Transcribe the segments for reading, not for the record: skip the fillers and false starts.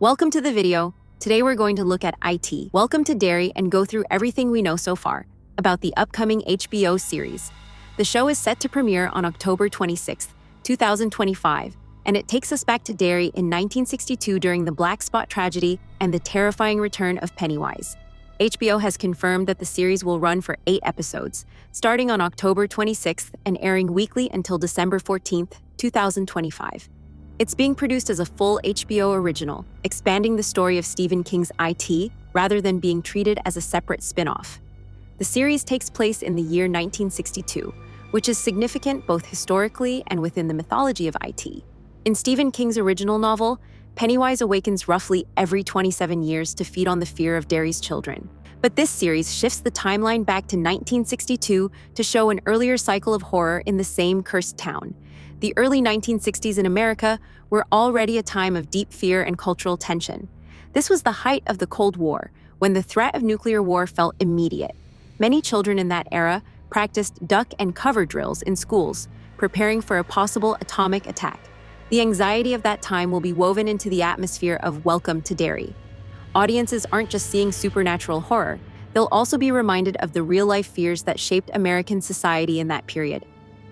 Welcome to the video. Today we're going to look at IT. Welcome to Derry and go through everything we know so far about the upcoming HBO series. The show is set to premiere on October 26, 2025, and it takes us back to Derry in 1962 during the Black Spot tragedy and the terrifying return of Pennywise. HBO has confirmed that the series will run for 8 episodes, starting on October 26th and airing weekly until December 14th, 2025. It's being produced as a full HBO original, expanding the story of Stephen King's IT rather than being treated as a separate spin-off. The series takes place in the year 1962, which is significant both historically and within the mythology of IT. In Stephen King's original novel, Pennywise awakens roughly every 27 years to feed on the fear of Derry's children. But this series shifts the timeline back to 1962 to show an earlier cycle of horror in the same cursed town. The early 1960s in America were already a time of deep fear and cultural tension. This was the height of the Cold War, when the threat of nuclear war felt immediate. Many children in that era practiced duck and cover drills in schools, preparing for a possible atomic attack. The anxiety of that time will be woven into the atmosphere of Welcome to Derry. Audiences aren't just seeing supernatural horror, they'll also be reminded of the real-life fears that shaped American society in that period.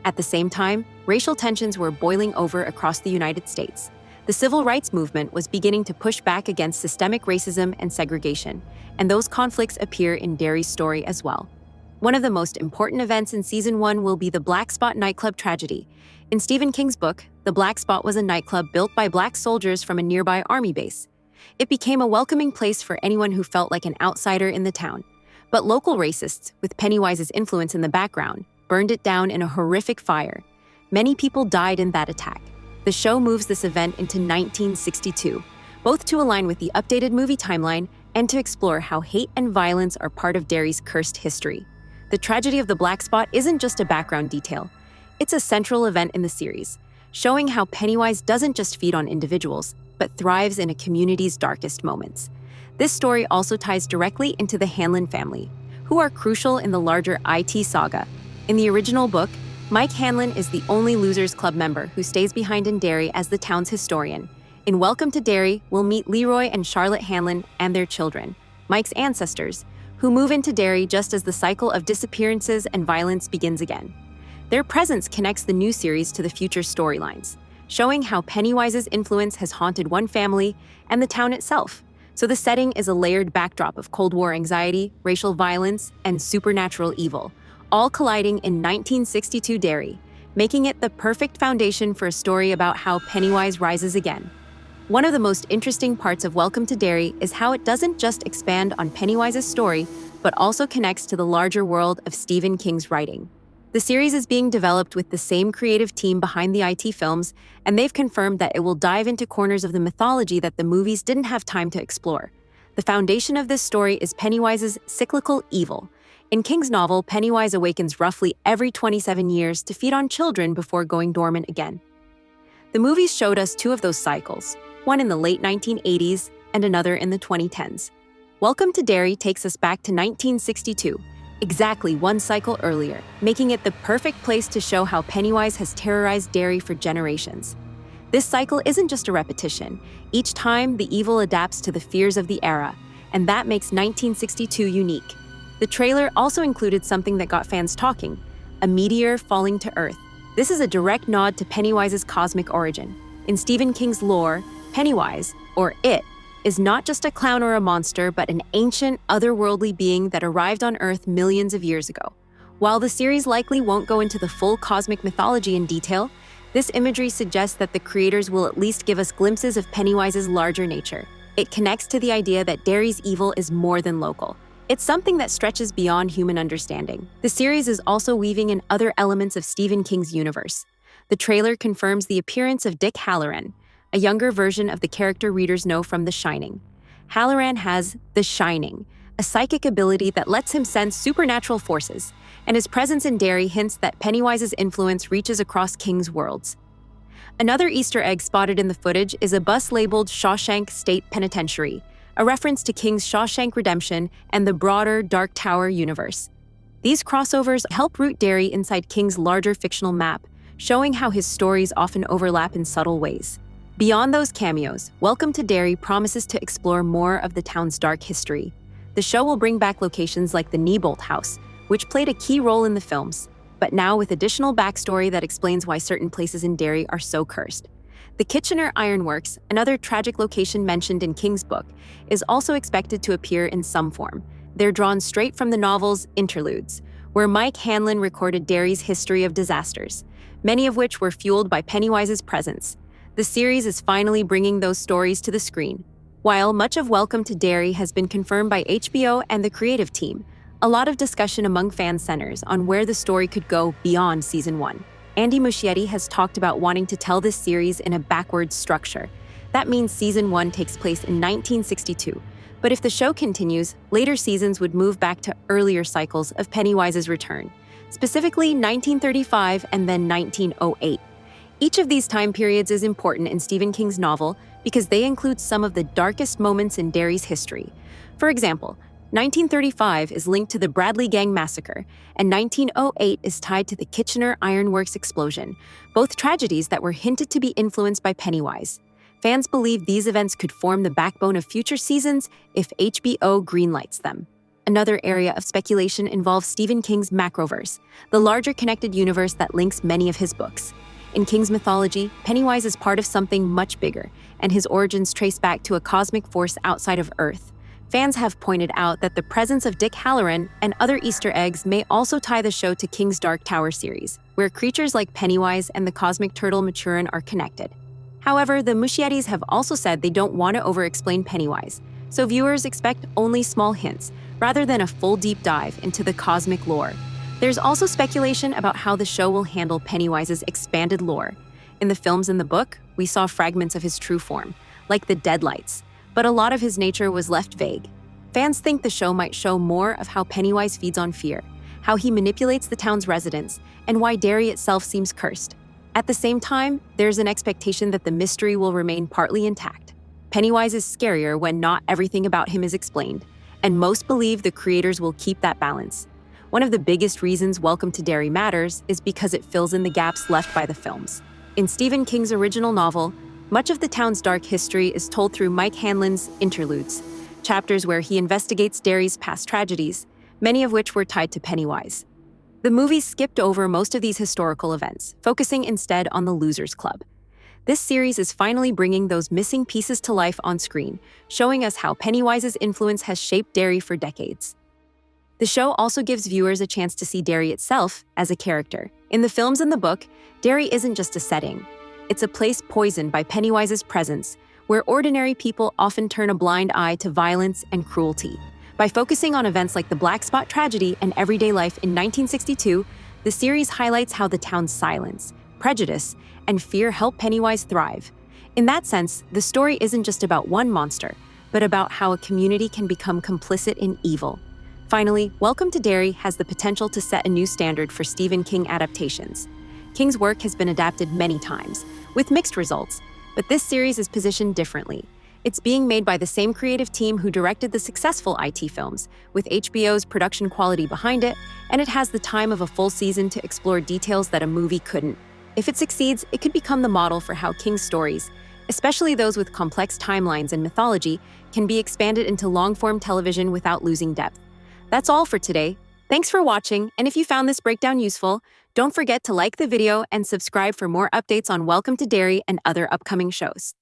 At the same time, racial tensions were boiling over across the United States. The civil rights movement was beginning to push back against systemic racism and segregation, and those conflicts appear in Derry's story as well. One of the most important events in Season 1 will be the Black Spot nightclub tragedy. In Stephen King's book, the Black Spot was a nightclub built by black soldiers from a nearby army base. It became a welcoming place for anyone who felt like an outsider in the town. But local racists, with Pennywise's influence in the background, burned it down in a horrific fire. Many people died in that attack. The show moves this event into 1962, both to align with the updated movie timeline and to explore how hate and violence are part of Derry's cursed history. The tragedy of the Black Spot isn't just a background detail. It's a central event in the series, showing how Pennywise doesn't just feed on individuals, but thrives in a community's darkest moments. This story also ties directly into the Hanlon family, who are crucial in the larger IT saga. In the original book, Mike Hanlon is the only Losers Club member who stays behind in Derry as the town's historian. In Welcome to Derry, we'll meet Leroy and Charlotte Hanlon and their children, Mike's ancestors, who move into Derry just as the cycle of disappearances and violence begins again. Their presence connects the new series to the future storylines, showing how Pennywise's influence has haunted one family and the town itself. So the setting is a layered backdrop of Cold War anxiety, racial violence, and supernatural evil, all colliding in 1962 Derry, making it the perfect foundation for a story about how Pennywise rises again. One of the most interesting parts of Welcome to Derry is how it doesn't just expand on Pennywise's story, but also connects to the larger world of Stephen King's writing. The series is being developed with the same creative team behind the IT films, and they've confirmed that it will dive into corners of the mythology that the movies didn't have time to explore. The foundation of this story is Pennywise's cyclical evil. In King's novel, Pennywise awakens roughly every 27 years to feed on children before going dormant again. The movies showed us 2 of those cycles, one in the late 1980s and another in the 2010s. Welcome to Derry takes us back to 1962, exactly one cycle earlier, making it the perfect place to show how Pennywise has terrorized Derry for generations. This cycle isn't just a repetition. Each time, the evil adapts to the fears of the era, and that makes 1962 unique. The trailer also included something that got fans talking, a meteor falling to Earth. This is a direct nod to Pennywise's cosmic origin. In Stephen King's lore, Pennywise, or It, is not just a clown or a monster, but an ancient, otherworldly being that arrived on Earth millions of years ago. While the series likely won't go into the full cosmic mythology in detail, this imagery suggests that the creators will at least give us glimpses of Pennywise's larger nature. It connects to the idea that Derry's evil is more than local. It's something that stretches beyond human understanding. The series is also weaving in other elements of Stephen King's universe. The trailer confirms the appearance of Dick Halloran, a younger version of the character readers know from The Shining. Halloran has the Shining, a psychic ability that lets him sense supernatural forces, and his presence in Derry hints that Pennywise's influence reaches across King's worlds. Another Easter egg spotted in the footage is a bus labeled Shawshank State Penitentiary, a reference to King's Shawshank Redemption and the broader Dark Tower universe. These crossovers help root Derry inside King's larger fictional map, showing how his stories often overlap in subtle ways. Beyond those cameos, Welcome to Derry promises to explore more of the town's dark history. The show will bring back locations like the Neibolt House, which played a key role in the films, but now with additional backstory that explains why certain places in Derry are so cursed. The Kitchener Ironworks, another tragic location mentioned in King's book, is also expected to appear in some form. They're drawn straight from the novel's Interludes, where Mike Hanlon recorded Derry's history of disasters, many of which were fueled by Pennywise's presence. The series is finally bringing those stories to the screen. While much of Welcome to Derry has been confirmed by HBO and the creative team, a lot of discussion among fan centers on where the story could go beyond Season 1. Andy Muschietti has talked about wanting to tell this series in a backwards structure. That means Season 1 takes place in 1962, but if the show continues, later seasons would move back to earlier cycles of Pennywise's return, specifically 1935 and then 1908. Each of these time periods is important in Stephen King's novel because they include some of the darkest moments in Derry's history. For example, 1935 is linked to the Bradley Gang Massacre, and 1908 is tied to the Kitchener Ironworks explosion, both tragedies that were hinted to be influenced by Pennywise. Fans believe these events could form the backbone of future seasons if HBO greenlights them. Another area of speculation involves Stephen King's Macroverse, the larger connected universe that links many of his books. In King's mythology, Pennywise is part of something much bigger, and his origins trace back to a cosmic force outside of Earth. Fans have pointed out that the presence of Dick Halloran and other Easter eggs may also tie the show to King's Dark Tower series, where creatures like Pennywise and the cosmic turtle Maturin are connected. However, the Muschiettis have also said they don't want to over-explain Pennywise, so viewers expect only small hints, rather than a full deep dive into the cosmic lore. There's also speculation about how the show will handle Pennywise's expanded lore. In the films and the book, we saw fragments of his true form, like the Deadlights, but a lot of his nature was left vague. Fans think the show might show more of how Pennywise feeds on fear, how he manipulates the town's residents, and why Derry itself seems cursed. At the same time, there's an expectation that the mystery will remain partly intact. Pennywise is scarier when not everything about him is explained, and most believe the creators will keep that balance. One of the biggest reasons Welcome to Derry matters is because it fills in the gaps left by the films. In Stephen King's original novel, much of the town's dark history is told through Mike Hanlon's Interludes, chapters where he investigates Derry's past tragedies, many of which were tied to Pennywise. The movies skipped over most of these historical events, focusing instead on the Losers Club. This series is finally bringing those missing pieces to life on screen, showing us how Pennywise's influence has shaped Derry for decades. The show also gives viewers a chance to see Derry itself as a character. In the films and the book, Derry isn't just a setting. It's a place poisoned by Pennywise's presence, where ordinary people often turn a blind eye to violence and cruelty. By focusing on events like the Black Spot tragedy and everyday life in 1962, the series highlights how the town's silence, prejudice, and fear help Pennywise thrive. In that sense, the story isn't just about one monster, but about how a community can become complicit in evil. Finally, Welcome to Derry has the potential to set a new standard for Stephen King adaptations. King's work has been adapted many times, with mixed results, but this series is positioned differently. It's being made by the same creative team who directed the successful IT films, with HBO's production quality behind it, and it has the time of a full season to explore details that a movie couldn't. If it succeeds, it could become the model for how King's stories, especially those with complex timelines and mythology, can be expanded into long-form television without losing depth. That's all for today. Thanks for watching, and if you found this breakdown useful, don't forget to like the video and subscribe for more updates on Welcome to Derry and other upcoming shows.